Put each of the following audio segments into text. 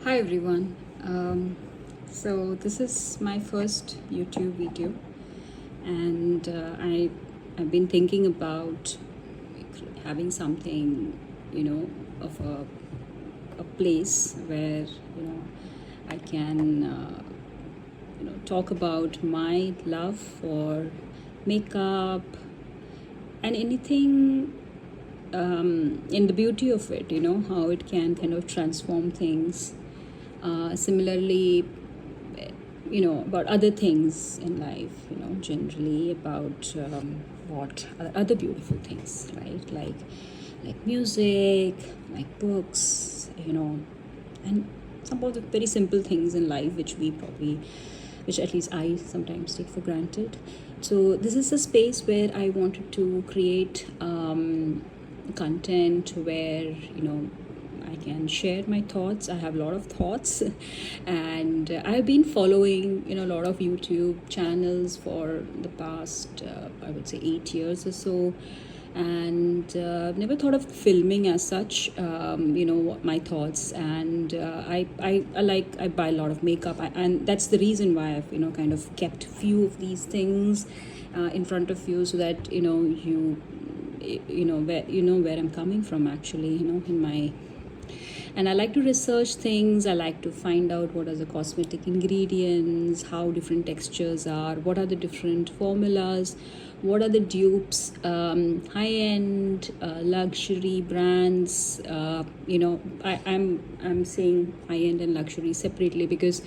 Hi everyone. So this is my first YouTube video, and I've been thinking about having something, of a place where I can talk about my love for makeup and anything in the beauty of it. How it can kind of transform things. Similarly, about other things in life, generally about what other beautiful things, right? Like music, like books, and some of the very simple things in life which at least I sometimes take for granted. So this is a space where I wanted to create content where I can share my thoughts. I have a lot of thoughts, and I've been following a lot of YouTube channels for the past I would say 8 years or so, and never thought of filming as such. My thoughts, and I buy a lot of makeup, and that's the reason why I've kind of kept few of these things in front of you, so that where I'm coming from, actually, in my. And I like to research things. I like to find out what are the cosmetic ingredients, how different textures are, what are the different formulas, what are the dupes, high-end luxury brands. I'm saying high-end and luxury separately because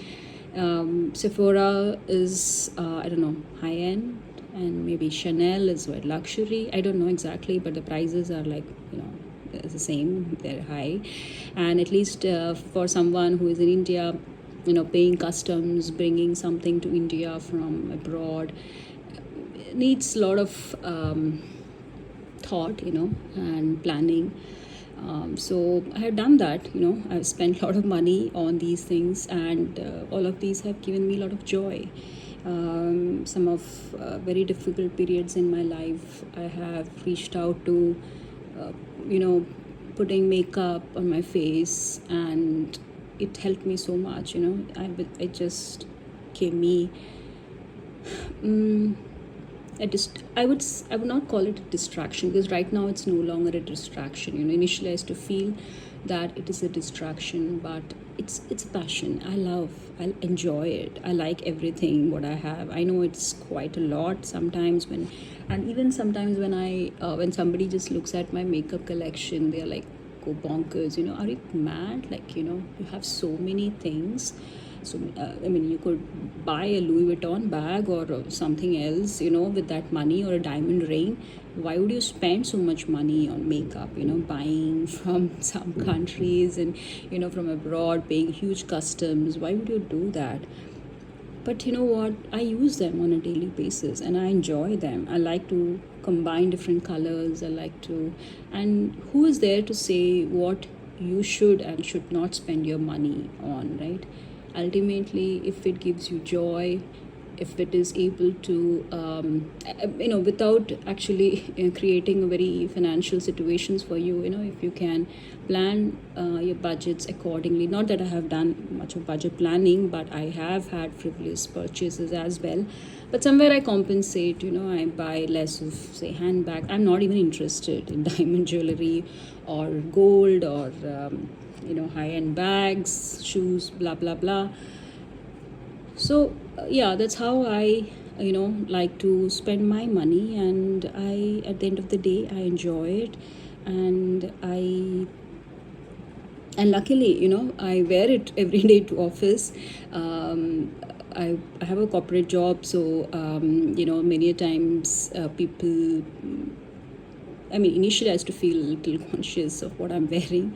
Sephora is I don't know, high-end, and maybe Chanel is what, luxury. I don't know exactly, but the prices are like the same, they're high. And at least for someone who is in India, paying customs, bringing something to India from abroad, needs a lot of thought, and planning. So I have done that. I've spent a lot of money on these things, and all of these have given me a lot of joy. Some of very difficult periods in my life, I have reached out to uh, putting makeup on my face, and it helped me so much. It just gave me I would not call it a distraction, because right now it's no longer a distraction. Initially I used to feel that it is a distraction, but it's a passion. I enjoy it. I like everything what I have. I know it's quite a lot sometimes, and even sometimes when somebody just looks at my makeup collection, they're like, go bonkers, are you mad? Like, you have so many things. So you could buy a Louis Vuitton bag or something else, with that money, or a diamond ring. Why would you spend so much money on makeup? Buying from some countries, and from abroad, paying huge customs. Why would you do that? But you know what? I use them on a daily basis, and I enjoy them. I like to combine different colors. I like to, and who is there to say what you should and should not spend your money on, right? Ultimately, if it gives you joy, if it is able to without actually creating a very financial situations for you, if you can plan your budgets accordingly. Not that I have done much of budget planning, but I have had frivolous purchases as well. But somewhere I compensate. I buy less of, say, handbag. I'm not even interested in diamond jewelry or gold, or high-end bags, shoes, blah blah blah. So yeah, that's how I like to spend my money, and I, at the end of the day, I enjoy it. And luckily, I wear it every day to office. I have a corporate job, so many times people, initially I used to feel a little conscious of what I'm wearing,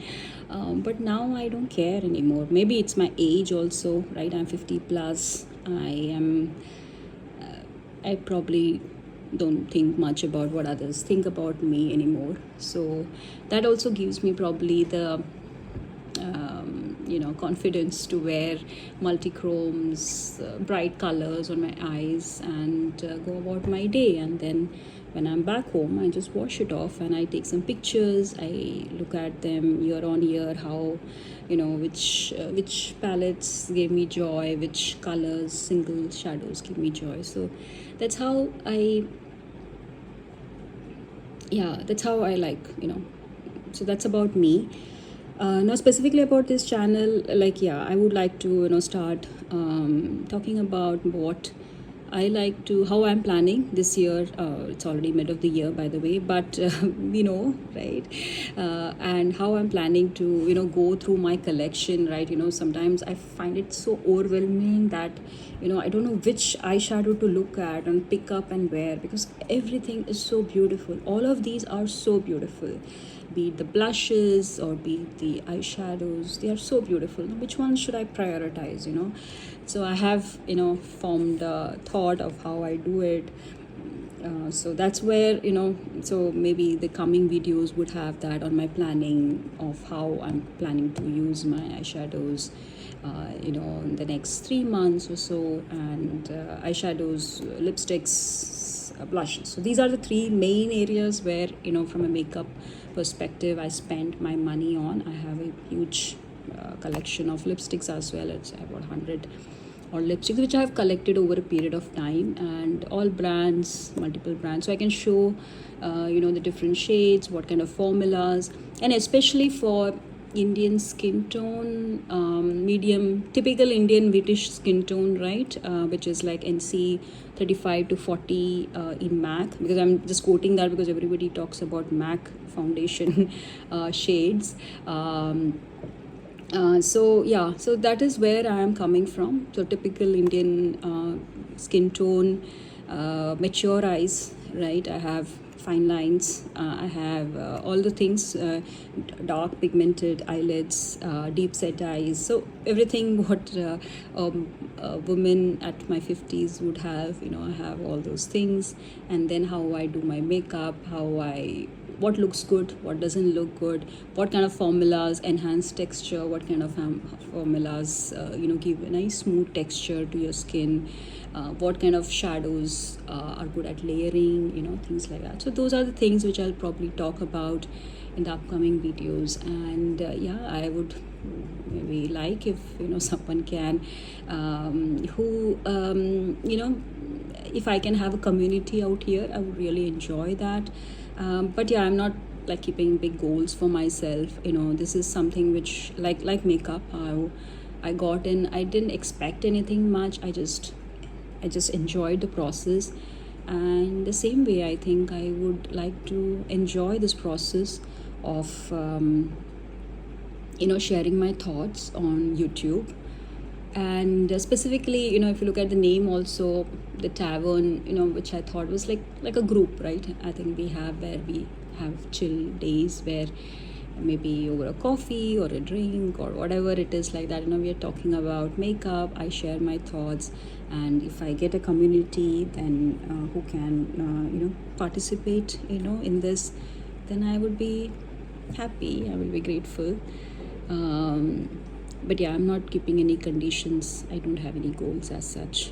but now I don't care anymore. Maybe it's my age also, right? I'm 50 plus. I probably don't think much about what others think about me anymore. So that also gives me probably the confidence to wear multi-chromes, bright colors on my eyes, and go about my day. And then when I'm back home, I just wash it off and I take some pictures. I look at them year on year, how, which palettes gave me joy, which colors, single shadows give me joy. So that's how I, yeah, that's how I like, so that's about me. Now specifically about this channel, like, yeah, I would like to start talking about what I like to, how I'm planning this year. It's already mid of the year, by the way, but right? And how I'm planning to, go through my collection, right? Sometimes I find it so overwhelming that, I don't know which eyeshadow to look at and pick up and wear, because everything is so beautiful. All of these are so beautiful, be it the blushes or be it the eyeshadows. They are so beautiful. Now, which one should I prioritize? So I have formed a thought of how I do it. So that's where so maybe the coming videos would have that on my planning of how I'm planning to use my eyeshadows in the next 3 months or so, and eyeshadows, lipsticks, blushes. So these are the three main areas where from a makeup perspective I spend my money on. I have a huge collection of lipsticks as well. It's about 100 or lipsticks which I have collected over a period of time, and all brands, multiple brands, so I can show the different shades, what kind of formulas, and especially for Indian skin tone, medium, typical Indian British skin tone, right? Which is like NC 35 to 40 in MAC, because I'm just quoting that because everybody talks about MAC foundation shades. So that is where I am coming from. So typical Indian skin tone, mature eyes, right? I have fine lines. I have all the things, dark pigmented eyelids, deep set eyes. So everything what a woman at my 50s would have. I have all those things. And then how I do my makeup, what looks good, what doesn't look good, what kind of formulas enhance texture, what kind of formulas give a nice smooth texture to your skin, what kind of shadows are good at layering, things like that. So those are the things which I'll probably talk about in the upcoming videos. And I would maybe like if someone can who if I can have a community out here, I would really enjoy that. But yeah, I'm not like keeping big goals for myself. This is something which like makeup, I got in. I didn't expect anything much. I just enjoyed the process, and the same way I think I would like to enjoy this process of sharing my thoughts on YouTube. And specifically, if you look at the name also, the Tavern, which I thought was like a group, right? I think we have chill days where maybe over a coffee or a drink or whatever it is, like that, we are talking about makeup. I share my thoughts, and if I get a community then who can participate in this, then I would be happy, I will be grateful. But yeah, I'm not keeping any conditions. I don't have any goals as such.